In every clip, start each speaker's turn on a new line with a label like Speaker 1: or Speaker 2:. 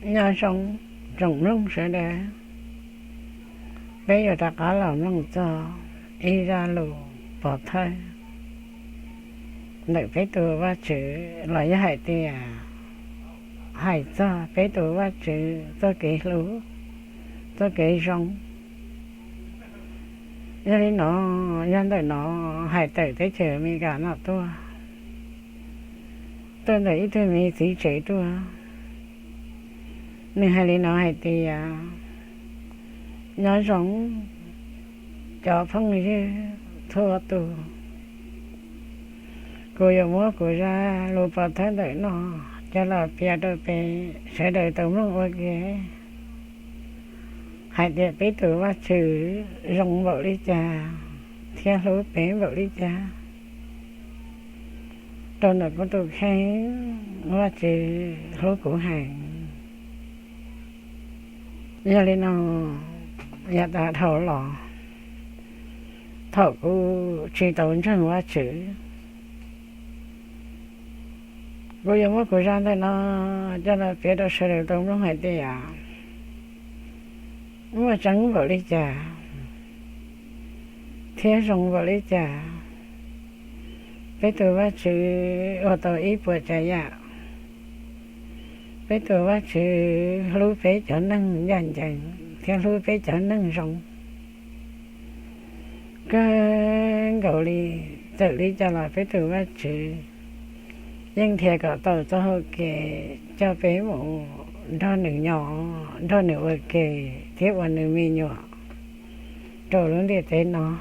Speaker 1: nhà sống rộng rộng sẽ đẻ bây giờ ta cả lòng lòng cho y ra lù bỏ thai đợi cái tuổi va chữ là với hải tiền hải cho cái tuổi va chữ cho cái lú cho cái rong cho nên nó nhân đời nó hải tử tới chờ mình cả nó tôi lấy tôi mình chỉ chế tôi nên hai lý nó hải thì nói giống cho phong như thua tù cô giờ mua cô ra lô bát thái đợi nó cho là bia đôi bề sẽ đợi tổng luôn ok hai địa bế tử và chữ rong vợ đi cha theo lối bế vợ đi cha rồi là có tôi khen và chữ lối của hàng giờ lên nó nhà ta thầu lò thầu của chỉ tốn chân và chữ cô giờ mất cô ra đây nó cho là phía đó sẽ được tổng lúc hay thế à mà trắng vào đi trà thế rong vào đi trà bây giờว่าชื่อô tô ít bữa chạy à bây giờว่าชื่อlối về trở nên dần dần theo lối về trở nên rong cái gọi đi tự đi cho là bây giờว่าชื่อnhưng theo cả tàu cho họ kể cho bé một đo nửa nhỏ đo nửa kề tiếp vào nửa mi nhỏ rồi nó để tên nó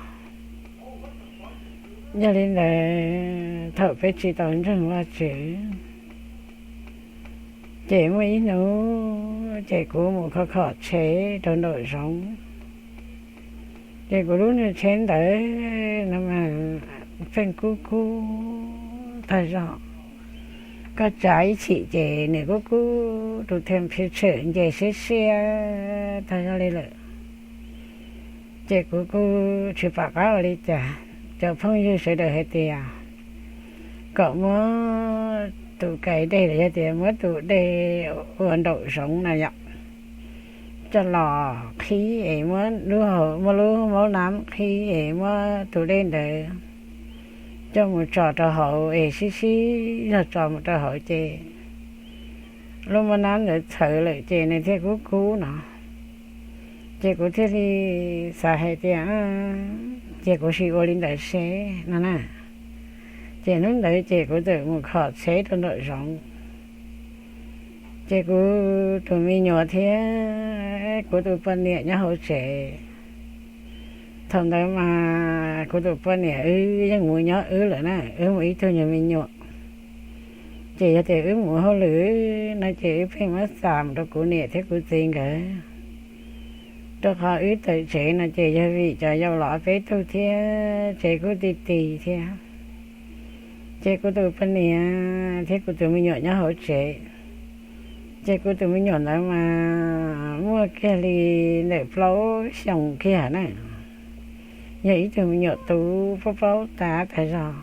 Speaker 1: cho nên là thợ phải chỉ tốn rằng là chỉ mấy nó chỉ của một khó khó chế trong đời sống chỉ của lúc này chén tới nó mà phèn cú thật rõ có trái chị chị này có cứ tụi thêm phía trên chị xe thay ra đây là chị cứ chỉ bạc áo đi chả cho phong như sẽ được hết tiền cậu mới tụi cái đây là hết tiền mới tụi đây vận động sống này ạ cho lò khí ấy mới lúa máu nắm khí ấy mới tụi đây để cho một trò hậu ấy xí là trò một trò hậu chè lúc mà nám để thử lại chè này thế cú nó chè của thế thì xài hay tiền chè của chị ô linh đại xe nè chè nó đợi chè của tự một khó xe trong đội sống chè của tụi mình nhỏ thế của tụi phân nhẹ nhá hậu chè thằng đó mà cô tụi bên này những mũi nhỏ lại nè mũi thôi nhà mình nhọ chị thì mũi hôi lưỡi nó chị phải mất sàm đó của nè thế của tiền cả đó họ tới chị nó chị cho vị cho dâu lọ phế tôi thế chị của tì thế chị của tụi bên này thế của tụi mình nhỏ nhỏ hỗ trợ chị của tụi mình nhỏ đó mà mua cái ly để flow xong kia nè vậy thì mình nhớ tủ pháo ta tại sao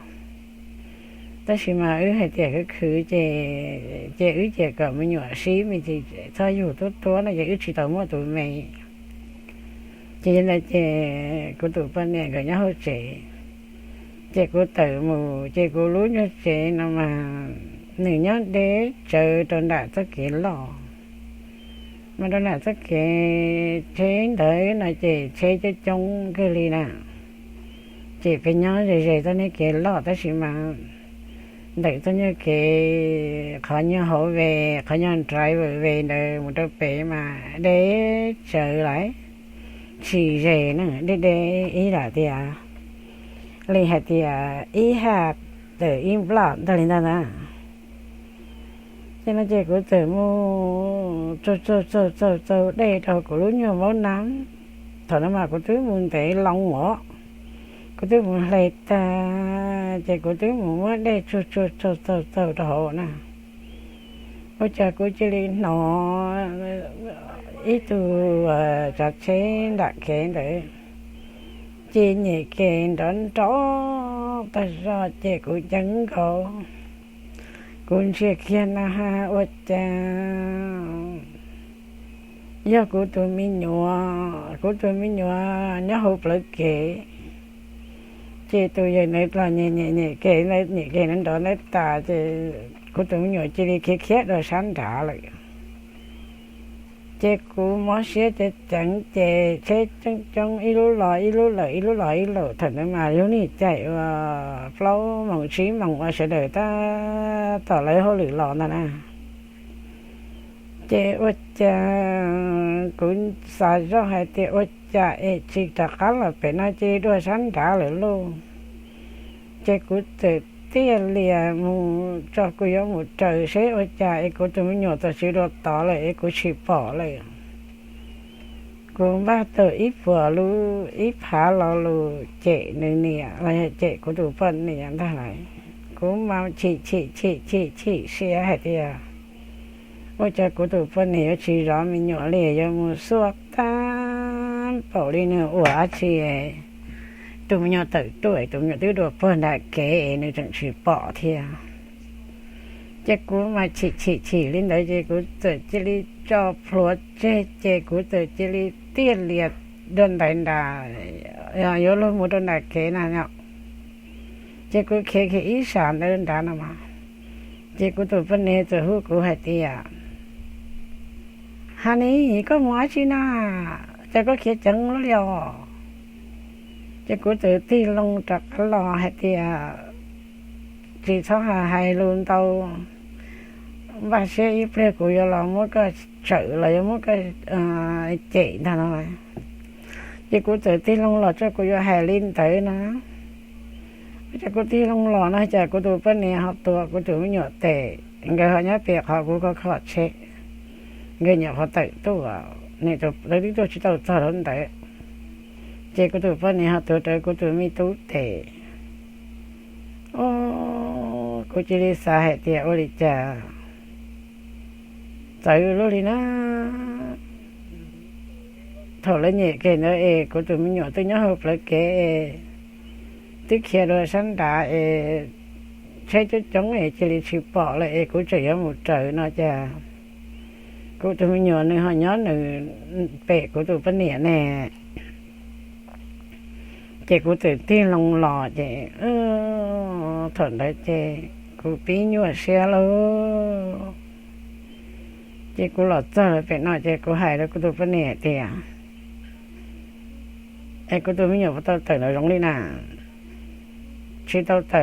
Speaker 1: ta chỉ mà hay tiệt cái khử chè chè cả mình nhớ xí mình thì thay dù tốt là chè chỉ tao mua tụi mày chè là chè của tụi bên này cả nhau chè của tự mù chè của lúa nhớ chè nào mà nửa nhớ để chờ tròn đại tất cả lò mà đó là tất cả chế tới là chế cho trong cái ly nào chị phải nhớ rồi tôi nói cái lọ tôi chỉ mà để tôi nhớ cái khó nhớ hổ về khó nhớ trái về đời một đôi bé mà để trở lại chỉ rể nữa để ý là thì lấy hạt thì ý hạt để im lặng tôi lên đó cho nên chị của tự mua cho đây thôi của lúc nhiều máu nắng thôi nó mà của thứ muốn để lòng mỏ của thứ muốn lấy ta chị của thứ muốn đây cho đồ nè ôi trời của chị lên nó ít từ chặt chế đặt kén để chị nhảy kén đón chó ta ra chị của chẳng cóคุณเชื่อเขียนนะฮะว่าจะ giờ của tụi mình nhỏ nhớ hộp lại kệ chị tụi giờ này là nhẹ kệ này nhẹ kệ nên đó này ta chị của tụi mình nhỏ chị đi khét rồi sáng trả lại chị của món xía chị chẳng chị trong ít lúc lọ thật mà lúc này chạy flow mỏng xí mỏng sẽ đợi ta tỏ lấy hồ lửa lọ nè chị ơi cha cũng xài ra hai chị ơi cha chị ta khá là phải nói chị đôi sáng trả lại luôn chị cũng tự tiền liền cho cô giáo một trời sẽ ơi cha cô tụi mình nhỏ ta chỉ đột tỏ lại cô chỉ bỏ lại cô ba tự ít vừa lu ít phá lo lu chị này nè là chị của tụi phân này anh ta lại cô mau chị xe hay thì ôi cha của tụi phân này chỉ rõ mình nhỏ lẻ cho một suốt ta bảo đi nữa ủa chị tụi mình nhỏ tới tuổi tụi mình nhỏ tới độ phân đại kế này chẳng chỉ bỏ thì chị của mà chị lên đấy chị của tự chị đi cho phốt chị của tự chị đi tiền liệt đơn đánh đà yếu luôn một đơn đại kế nào nhở chị của kế ý sản đơn đà nào mà chị của tụi phân này tụi hú của hai tia hà ní có mua chi na chị có kế chẳng nó liều chị của tụi ti lông trật lò hai tia chị sao hai luôn tao và xe ít plei của yo là một cái chợ là một cái chị thằng này chị của tự tin long lò cho cô yo hai lên tới nó cho cô tin long lò nó cho cô tụi bên này họcตัวcô tụi nhỏ tệ người họ nhớ việc họ cũng có khó chế người nhỏ họ tự tuổi này tụi lấy tôi chỉ tao cho đến đấy chị của tụi bên này học tuổi tới cô tụi mi tú tệ ô cô chỉ đi xa hệ tiệt ô đi chả tự lúc đi nó thổi lên nhẹ cái nữa của tụi mình nhỏ tôi nhớ hộp lại cái tức khi rồi sáng đã xe chút chống chỉ đi chịu bỏ lại của chỉ ở một trời nó chà của tụi mình nhỏ này họ nhớ nữa bể của tụi bên nè nè chị của tụi tiên lòng lò chị thổi lại chị của bí nhua xe luôn chị cô lọt cho phải nói chị cô hay đó cô tôi phân nè thì em cô tôi mới nhớ tao tự nó giống đi nào chỉ tao tự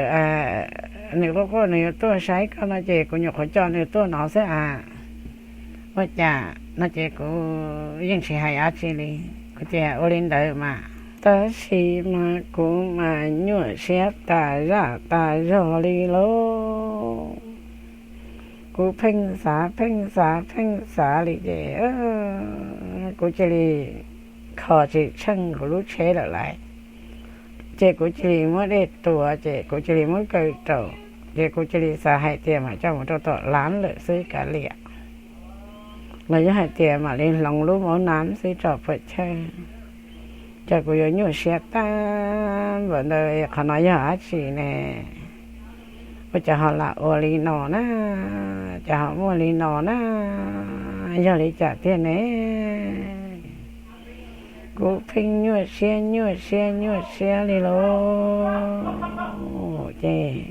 Speaker 1: nếu có này tôi sấy con nó chị cô nhớ khó cho nếu tôi nó sẽ ôi chà nó chị cô riêng chỉ hay chị đi cô chị ô lên đời mà ta chỉ mà cô mà nhớ xe ta ra đi lô cô phanh xá đi để cô chỉ đi khó chỉ chân của lúc chế lại chị cô chỉ muốn để tuổi chị cô chỉ muốn cười trầu chị cô chỉ đi xả hai tiền mà cho một trâu lán lợi xí cả liệt lấy hai tiền mà lên lòng lúc máu nám xí trò phải chơi cho cô nhớ nhiều xe tan vấn đề khó nói hả chị nè bây giờ họ là ô lý nọ na cho họ mua lý nọ na giờ lý trả tiền này cô phình nhua xe đi lô chị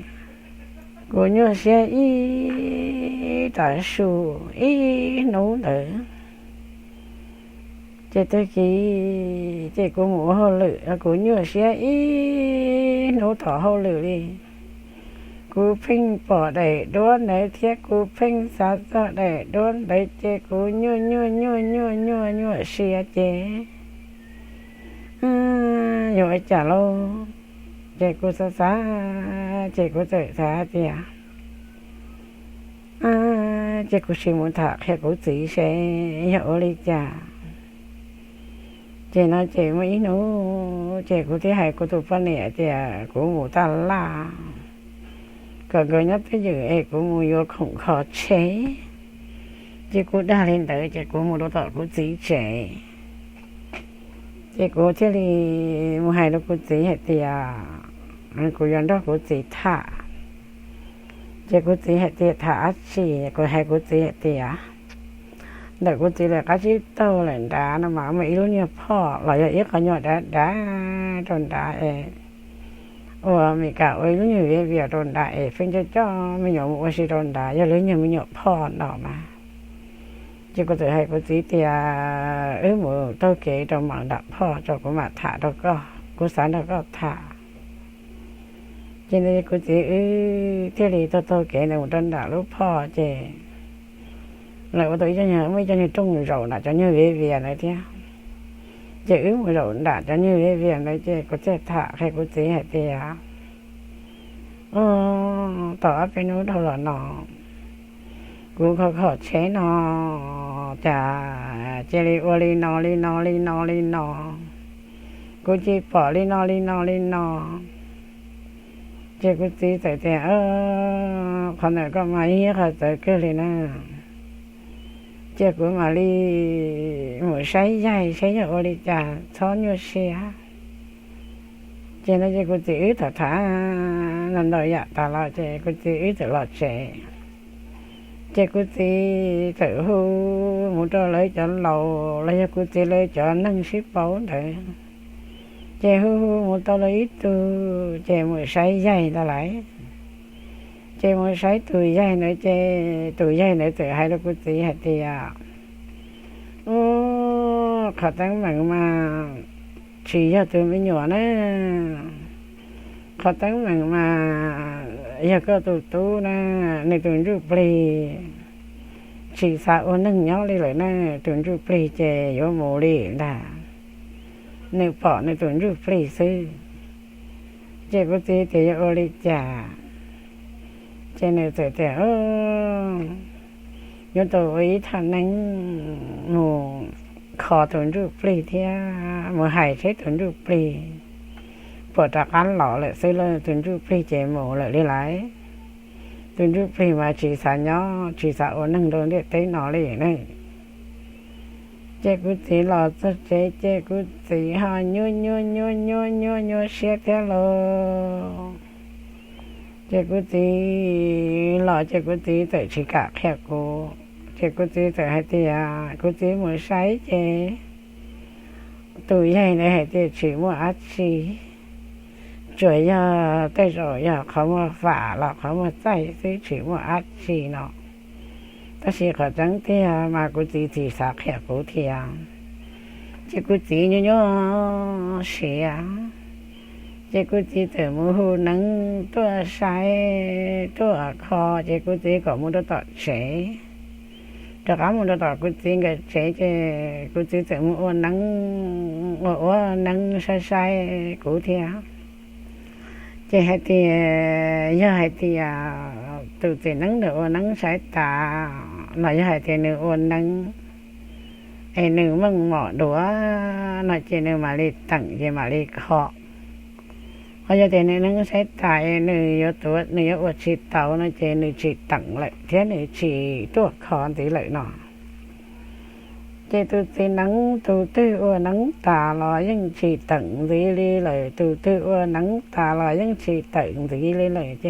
Speaker 1: cô nhua xe y tả su y nấu đỡ chị tới khi chị cô mua hồ lự cô nhua xe y nấu thỏ hồ lự đi cô phình bỏ đầy đốn đấy thiết cô phình sát ra đầy đốn đấy chế cô nhua xe chế rồi trả lô chế cô xa chế cô tự xa chế chế cô xin muốn thả khi cô chỉ sẽ hiểu lý trả chế nói chế mấy nó chế cô thấy hay cô tụi phân nẻ chế cô ngủ ta la còn người nhất tới giờ cô mua vô không khó chế chế cô đã lên tới chế cô mua đồ tỏ cô chỉ chế chế cô thế thì mua hai đồ cô chỉ hết thì cô dọn đó cô chỉ thả chế cô chỉ hết thì thả chỉ cô hai cô chỉ hết thì đợi cô tí là cá chí tâu là đá nó mà mấy lúc như phò là giờ ít có nhỏ đá tròn đá ủa mình cả ơi lúc như vậy việc tròn đá phên cho mình nhỏ một cái tròn đá giờ lúc như mình nhỏ phò đó mà chứ có thể hay có tí thì một tôi kể trong mạng đạp phò cho cô mà thả đó có cô sáng đó có thả cho nên cô tí thế thì tôi kể này một tròn đá lúc phò chứ lại có tôi cho nhớ mấy cho như trung rồi là cho như về này thế chứ một rồi đã cho như về này chứ có thể thả hay có tí hay thì tỏ cái nó đâu là nó cũng khó chế nó chả chế li ô li nó cô chỉ bỏ li nó chứ có tí tại thì còn lại có mấy nhớ là tới cái này nè chứ cũng mà đi một sấy cho ô li chả thoát như xe cho nên chứ cũng chỉ thả lần đầu dạ ta lo chứ cũng chỉ tự lo trẻ chứ cũng chỉ tự hú một trò lấy cho lầu lấy cũng chỉ lấy cho nâng ship báu đấy chứ hú một trò lấy từ chứ một sấy dây ta lấy chứ một sấy tuổi dây nữa chứ tuổi dây nữa tự hai đứa cũng chỉ hay thì khó tăng bằng mà chỉ cho tôi mới nhỏ nữa khó tăng bằng mà giờ có tụ nè này tụi rụp lì chỉ sao ôn nâng nhau đi lại nè tụi rụp lì chè vô mồ lì là nếu bỏ này tụi rụp lì sư chè có tí thì ô lì chả chè này tụi trẻ nhưng tôi ý thằng nánh ngủ khó tụi rụp lì thì mà hãy thấy tụi rụp lì bỏ ra ăn lọ lại xây lên tụi rụp lì chè mồ lại đi lại tụi rụp lì mà chỉ xả nhỏ chỉ xả ổn nâng đồn để thấy nó lì này chè cứ tí lọ cho chè cứ tí ha nhô xe theo lô chè cứ tí lọ chè cứ tí tới chỉ cả khẽ cô chè cứ tí tới hai tí cứ tí một sấy chè tụi này này hai tí chỉ một át xì rồi giờ tới rồi giờ không mà phá là không mà tay thì chỉ một át xì nó ta chỉ có trắng thì mà cứ tí thì sạc khẽ cô thì chứ cứ tí nhô xì chứ cứ tí từ mùa hù nắng tua sai tua kho chứ cứ tí có một đôi tọt chế cho cả một đôi tọt cứ tí cái chế chứ cứ tí từ mùa nắng sai cũ thì chứ hay thì giờ hay thì từ từ nắng được nắng sai tà nói hay thì nữa nắng ai nữa măng mỏ đũa nói chỉ nữa mà đi tặng chỉ mà đi kho bây giờ thì nó sẽ tại nơi ở tuổi nơi ở chỉ tàu nó chỉ nơi chỉ tặng lại thế này chỉ tuột khó tí lại nọ chỉ tôi thì nắng tôi tư nắng tà là những chỉ tặng gì đi lại tôi tư nắng tà là những chỉ tặng gì đi lại chứ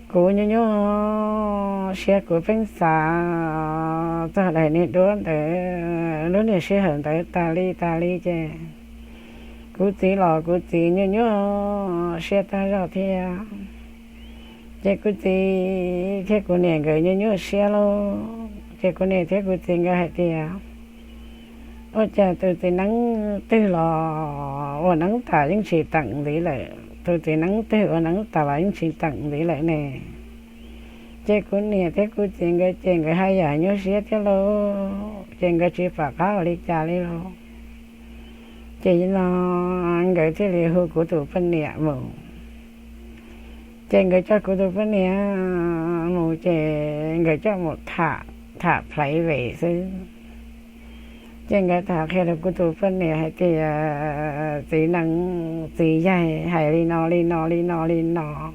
Speaker 1: cô nhớ xe của bên xa ta lại nên đón để lúc này xe hưởng tới ta li chứ cú tí lò cú tí nhớ xe ta ra thì thế cú tí thế cú này người nhớ xe lo thế cú này thế cú tí người hay thì ôi cha tôi tí nắng tư lò nắng tà những chỉ tặng gì lại tôi tí nắng tư nắng tà là những chỉ tặng gì lại nè thế cú này thế cú tí người hay giả nhớ xe thế lo thế người chỉ phải cáo đi cha đi lo chỉ nó người thế là hư của tụi phân nhẹ mù trên người cho của tụi phân nhẹ mù chỉ người cho một thả phải về xứ trên người thả khi là của tụi phân nhẹ hay thì tí nắng tí dây hay li nó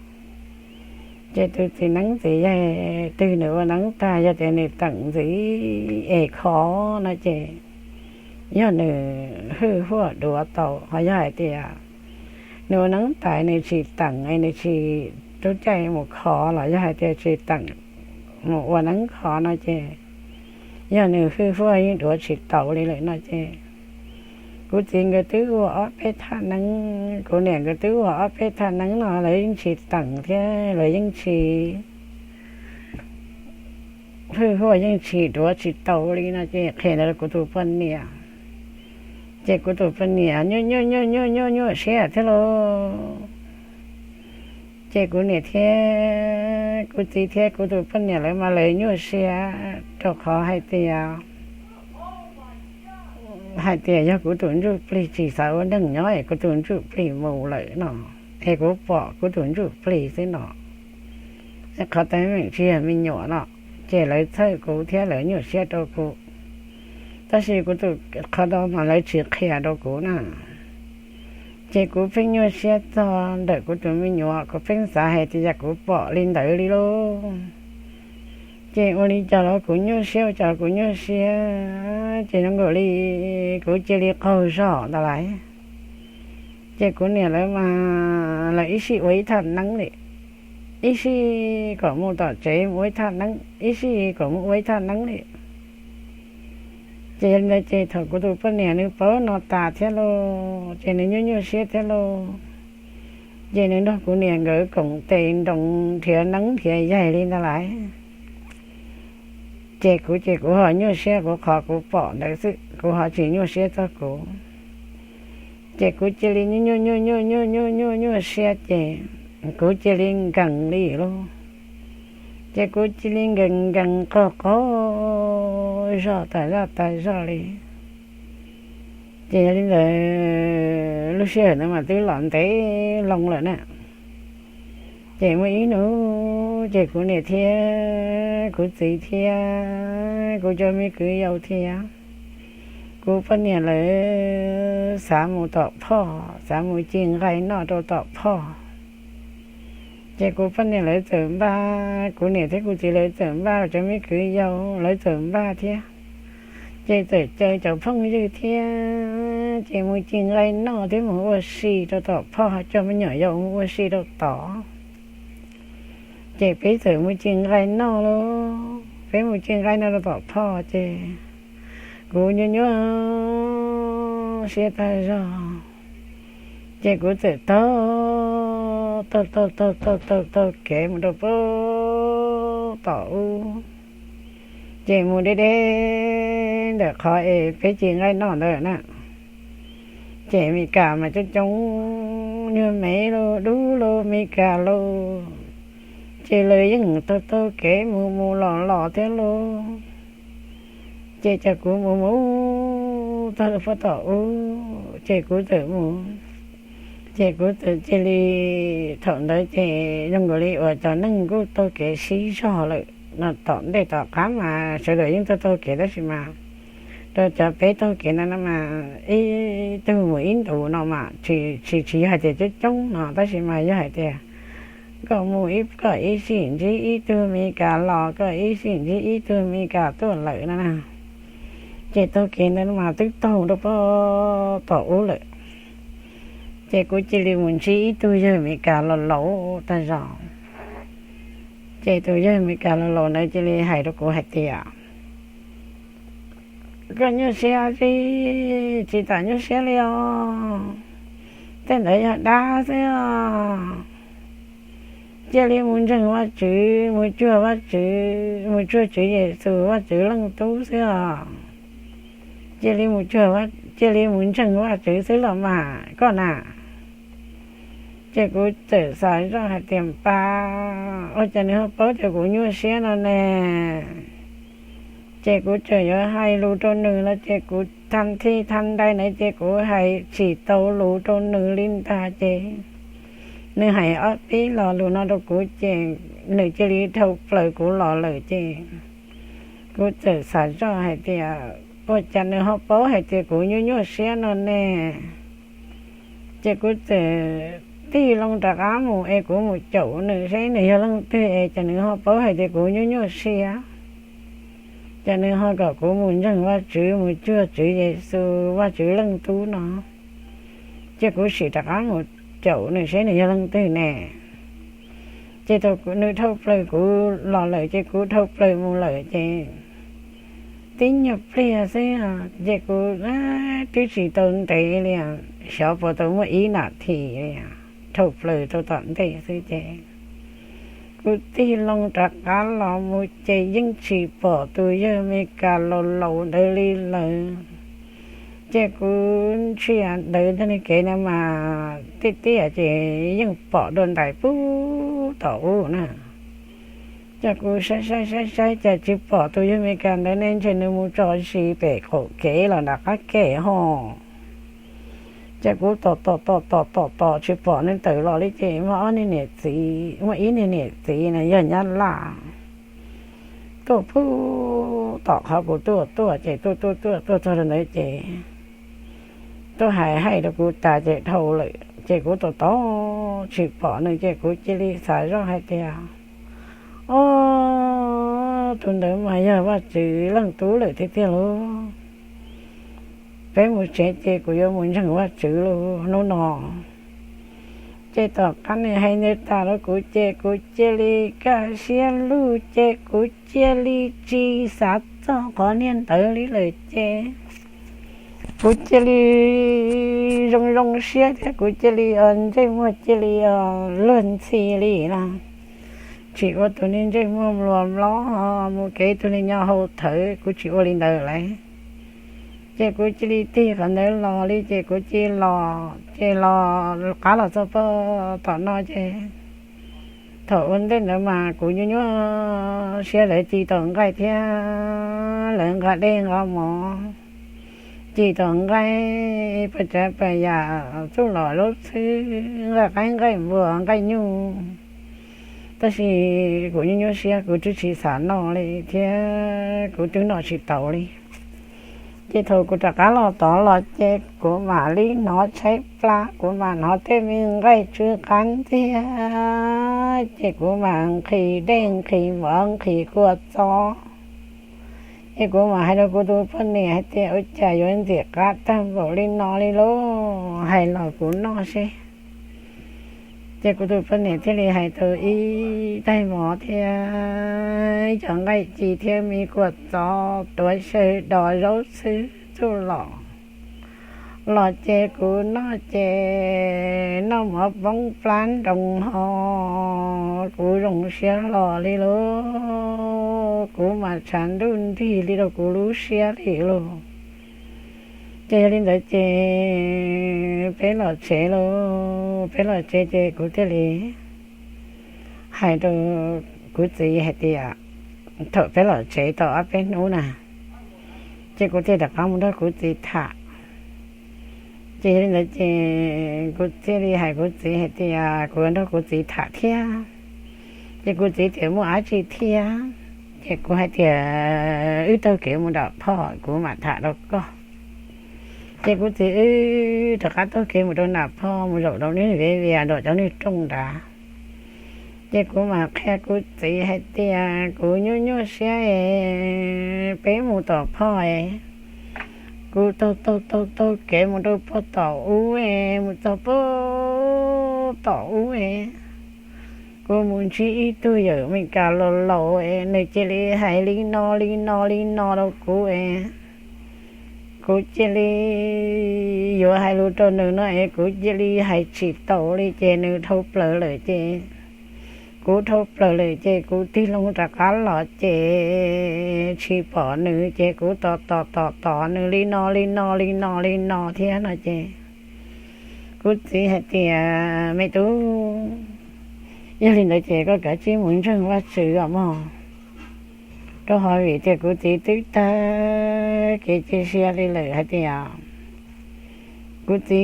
Speaker 1: chỉ tụi tí nắng tí dây từ nữa nắng ta cho thế này tặng tí khó nó chỉ nhớ nửa hư hoa đùa tàu họ giải thì nửa nắng tại này chỉ tặng này này chỉ tôi chạy một khó là giải thì chỉ tặng một quả nắng khó nói chứ giờ nữa phu phu những đứa chỉ tàu đi lại nói chứ cô tiền cái thứ của ở bên thang nắng cô nè cái thứ của ở bên thang nắng nó lấy những chỉ tặng thế lấy những chỉ phu phu những chỉ đứa chỉ tàu đi nói chứ khi nào cô tụ phân nè chứ cô tụ phân nè nhớ xe thế lo chứ cô nè thế cô chỉ thế cô tụ phân nè lại mà lấy nhớ xe cho khó hay tiền hai tia giờ của tuần rút pli chỉ sao đừng nói của tuần rút pli mù lại nọ hay của bỏ của tuần rút pli thế nọ sẽ khó tay mình chia mình nhỏ nọ chỉ lấy thay của thế lấy nhiều xe đâu của ta chỉ của tụi khó đâu mà lấy chỉ khè đâu của nè chỉ của phim nhiều xe to đợi của tụi mình nhỏ của phim xã hay thì giờ của bỏ lên đợi đi luôn chị ôn đi cho nó cũng như xeo cho cũng như xeo chị nó gọi đi cũng chỉ đi câu rõ ta lại chị cũng nè lại mà là ít sĩ với thật nắng đi ít sĩ có một tờ chế với thật nắng ít sĩ có một với thật nắng đi chị là chị thật của tôi phân nè nếu bớ nó tà thế lo chị nó như xeo thế lo chị nó đó cũng nè gửi cùng tiền đồng thiệt nắng thiệt dày lên ta lại chị của họ nhiều xe của họ của bỏ đấy sự của họ chỉ nhiều xe cho của chị của chị lên nhiều xe chị của chị lên gần đi luôn chị của chị lên gần có rõ tại rõ đi chị lên là lúc xe nữa mà tới lọn tới lòng rồi nè chị mới nữa chị của này thia của chị thia của cho mấy cứ giàu thia của phân nhà là xã một tọt phò xã một chiên gai nọ đồ tọt phò chị của phân nhà lấy tởm ba của này thế của chị lấy tởm ba cho mấy cứ giàu lấy tởm ba thia chị tự chơi cháu phong như thia chị một chiên gai nọ thế một ô xì đồ tọt phò cho mấy nhỏ giàu một ô xì đồ tỏ chị bây giờ một chuyện gai nó luôn phải một chuyện gai nó bỏ phò chị cô nhớ xe tay rồi chị cô tự to kể một đồ bố tổ chị muốn đi để khỏi phải chuyện gai nó nữa nè chị mi cả mà cho chúng như mấy lô đú lô mi cả lô chị lời những tôi kể mù lò thế luôn chị chả của mù tôi phải tỏ chị của tự mù chị của tự chị đi thọn đấy chị trong gọi đi ở cho nâng của tôi kể xí cho lại nó tọn để tỏ cá mà sự đời những tôi kể đó gì mà tôi cho bé tôi kể nó mà ý từ một ít đủ nó mà chỉ hai chị chứ chống nó đó gì mà với hai chị có một ít có ít xin chứ ít tôi mi cả lò có ít xin chứ ít tôi mi cả tôi lợi nữa nè chị tôi kể nó mà tức tàu đâu có tổ lợi chị của chị liền muốn chỉ ít tôi giờ mi cả lò lẩu ta rõ chị tôi giờ mi cả lò lẩu này chị liền hay đâu có hay tiệt có như xe gì chị ta như xe liền tên đấy đa thế à chị liền muốn rằngว่าchữ muốn chưaว่าchữ muốn chưa chữ gì từว่าchữ lăng tú thế à chị liền muốn chưaว่าchị liền muốn rằngว่าchữ thế là mà con à chị cũng tự xài ra hạt tiền pa ở trên này có chị cũng như xe nó nè chị cũng chơi ở hai lũ trôn nữ là chị cũng thanh thi thanh đây này chị cũng hay chỉ tàu lũ trôn nữ linh ta chị nếu hay ở tí lò lũ nó đâu cũng chị nữ chị đi thâu lời của lò lời chị cũng tự xài ra hạt tiền ở trên này họ bố hạt chị cũng như xe nó nè chị cũng tự tí lòng trạc ám một e của một chỗ nữ xe này lòng tư e cho nên họ bố hạt chị cũng như xe cho nên họ có của muốn rằngว่าchữ một chưa chữ Giêsuว่าchữ lăng tú nó chứ cũng chỉ trạc ám một chỗ nữ xe này lòng tư nè chứ tôi cũng nữ thâu lời của lò lời chứ cũng thâu lời một lời chứ tính nhập lia thế à giờ cô tôi chỉ tồn tại liền sợ bỏ tôi một ý nạt thì thục lời tôi tận thế thế chứ cô tí long trạc cá lò một chạy dân chỉ bỏ tôi giờ mấy cả lò lò đời đi lời chứ cô chỉ ăn đời thế này cái nào mà tí tí à chị dân bỏ đồn đại phú tổ nè chắc cô sai chắc chỉ bỏ tôi với mấy cái đó nên cho nên muốn cho chị bé khổ kế là đã các kế ho chắc cô tỏ chỉ bỏ nên tự lo lấy chị mà nên nè gì mà ý nè gì này giờ nhăn là tôi phu tỏ họ của tôi chị tôi cho nên chị tôi hay được cô ta chị thâu lại chị cô tỏ chỉ bỏ nên chị cô chỉ đi xài ra hay theo tôi đỡ mà giờ bắt chữ lăng tú lại thế thế luôn bé một trẻ chị của yo muốn chẳng bắt chữ luôn nó nọ chị tỏ cái này hay nơi ta đó của chị li ca xiên lu chị của chị li chi sát cho có niên tới lý lời chị của chị li rong xiên của chị li ơn chị mua chị li luân xì li là chị có tụi nên chơi mua lòm ló mua cái tụi nên nhau hậu thở của chị ô linh đời lại chị của chị đi ti còn nếu lò đi chị của chị lò cá là sao tao nói chị thở ôn đến nữa mà của như xe lại chị tưởng cái thế lợn gà đen gà mỏ chị tưởng cái bây giờ xuống lò lốt xứ cái vừa cái nhu ta chỉ của những xe của chú chỉ sản nó đi thế của chú nó chỉ tàu đi chế thôi của trả cá lò tỏ lò chế của mà lý nó cháy pla của mà nó thêm mình gây chưa cắn thế chế của mà khi đen khi vàng khi của gió chế của mà hai đứa của tôi phân này hay thế ở chả có gì cả tăng vào lên nó đi lố hay là của nó sẽ chị của tôi phân này thế này hay tôi ý tay mỏ thì chẳng ngay chỉ thêm mi quật gió tuổi sư đòi rốt sư chú lò chè của nó chè nó mở bóng plan đồng hồ của đồng xe lò đi lô của mà sản đun thì đi đâu của lú xe đi lô chè lên đó chè bé lò chè lô bé lò chè của thế này hai đồ của gì hết đi à thợ bé lò chè tao ở bênนู้นnè chè của thế đặc không đó của gì thà chè lên đó chè của thế này hai của gì hết đi à của đó của gì thà thia chè của gì thì mua ai chi thia chè của hai thì ứ tao kiểu mua đợt phò của mà thà đâu có chị cũng thì thật ra tôi kêu một đôi nạp po một rồi đâu nếu về rồi cho nên trông đã chị cũng mà khe của chị hay tia của nhú xe bé một tờ po của tôi kêu một đôi po tàu một tờ po tàu của muốn chỉ tôi giờ mình cả lò này chị đi hay li no đâu của cô cheli yo hai lô trâu nữ nó cô cheli hai chỉ tàu đi chè nữ thâu plơ lời chè cô thâu plơ lời chè cô tí lông ra cá lọ chè chỉ bỏ nữ chè cô tỏ nữ li no thế nó chè cô tí hai chè mấy tú gia đình đại chè có cả chỉ muốn chân quá sự à mà tôi hỏi vì thế của chị tức ta cái chia sẻ đi lời hay thế à của chị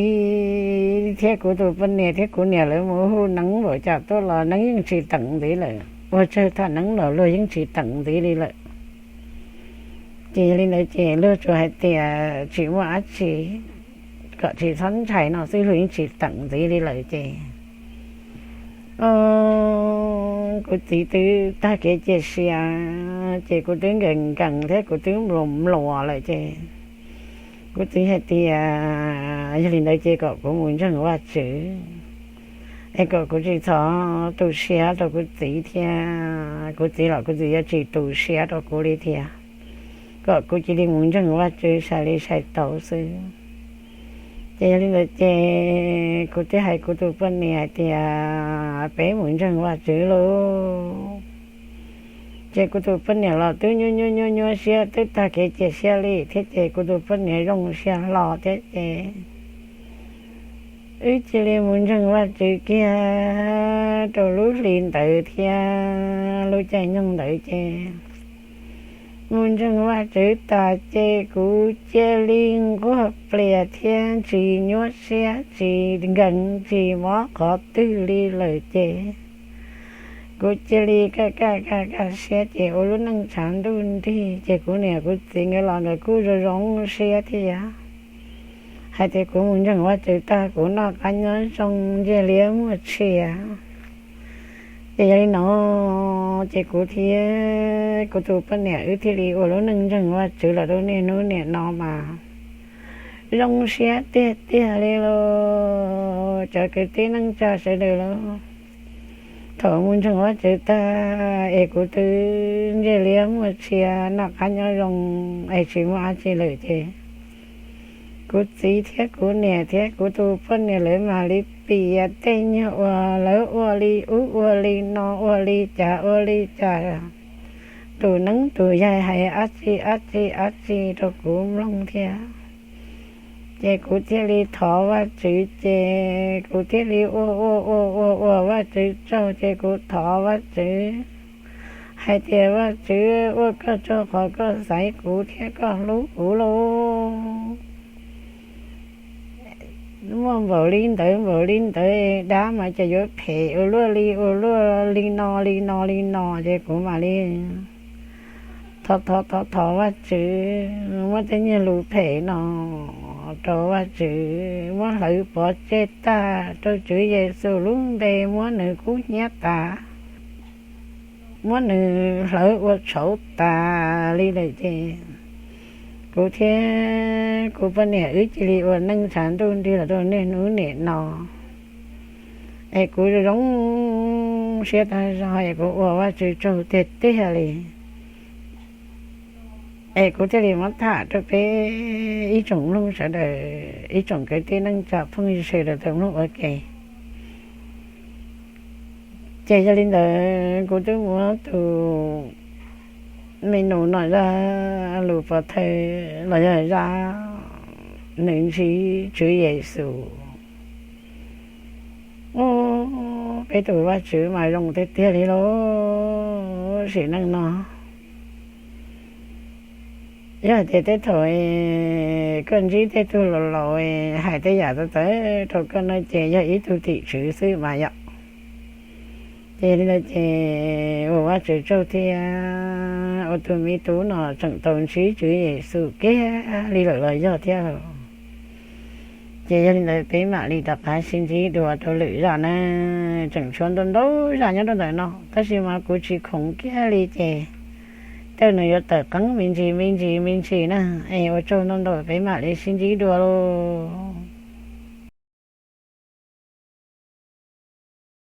Speaker 1: thế của tôi bên này thế của nhà lấy mua nắng rồi chả tôi là nắng những chị tặng tí lời và chơi thà nắng là lôi những chị tặng tí đi lời chị lên đây chị lừa cho hay thế chị mua ác chị cỡ chị sẵn chảy nó sẽ lôi những chị tặng tí đi lời chị của chị tư ta kể chia sẻ chị của tiếng gần thế của tiếng lùa lại chị của chị hay thì gia đình đây chị có muốn cho người chữ em có của chị thọ tu sửa đó của chị thì của chị là của chị chị tu sửa đó của đi thì có cô chỉ đi muốn rằngว่าchữ xài đi xài tàu sư chế lên là chế cô chế hay cô tụ phân nè thì bé muốn rằngว่าchữ lô chế cô tụ phân nè là từ nhô xe từ ta cái chế xe đi thế chế cô tụ phân nè rong xe lò thế chế chỉ là muốn rằngว่าchữ kia đồ lú liền tự thì lú chạy nhung tự chế muốn rằngว่าchữ ta chế cú chế liên của bè thiên chỉ nhớ xe chỉ gần chỉ mó có tư li lời chế cú chế li cả xe chế ô lúc năng sản đun thì chế cú nè cú tính cái lò người cú rồi rong xe thì hai thì cú muốn rằngว่าchữ ta cú nó cá nhân trong chế liếm một xe chế nó chế cú thì cú tụ phân nè thì đi ở lúc nâng rằngว่าchữ là đâu nè nó nè nó mà rong xe tê đi lo chờ cái tê nâng chờ sẽ được lo thở muốn rằngว่าchữ ta cú tư chế liếm một xe nó cá nhân rong chỉ mà chỉ lời thế cú chỉ thế cú nè thế cú tụ phân nè lấy mà lấy bì tên nhớ lỡ ô li no ô li chả tụ nắng tụ dài hay át chi rồi cú long thea chế cú thế li thọ và chữ chế cú thế li ô và chữ châu chế cú thọ và chữ hay thế và chữ ô có cho họ có giải cú thế có lú cú lô muốn vợ linh tới đá mà cho vô phê ô lúa li no chứ cũng mà li thọ và chữ mà tên như lù phê nó trò và chữ mà lợi bỏ chết ta cho chữ Giêsu luôn đây muốn nữ cú nhát ta muốn nữ lợi qua sổ ta li lại chứ cô thế cô bên này chỉ li ở nông sản đun đi là đun nên núi nè nọ cô giống xe ta rồi cô ởว่าchữ trâu tết tết hả cô thế li mất thả cho bé ý trồng luôn sẽ đời ý trồng cái tết nông chợ phong sự là trồng luôn ok chạy cho lên đời cô tôi muốn từ mình nấu nói ra lù phật thầy nói ra nên chỉ chữ Giêsu cái tuổi ba chữ mà rong tết tết đi lo chỉ năng nó giờ tết thôi con chỉ tết tu lò hai tết giờ tới rồi con nói chơi giờ ít tu thị chữ sư mà vậy thế nên là chếว่าchữ châu thì ô tô mi tú nó chẳng tồn sĩ chữ Giêsu kia đi lời do theo chế nên là bé mà đi tập hai sinh chỉ đùa tôi lử ra nè chẳng chọn đơn đấu ra nhớ đơn đời nó cái gì mà cũng chỉ khổng kia đi chế tôi nói cho tờ cắn mình chỉ nè ô châu nó đổi bé mà đi sinh chỉ đùa luôn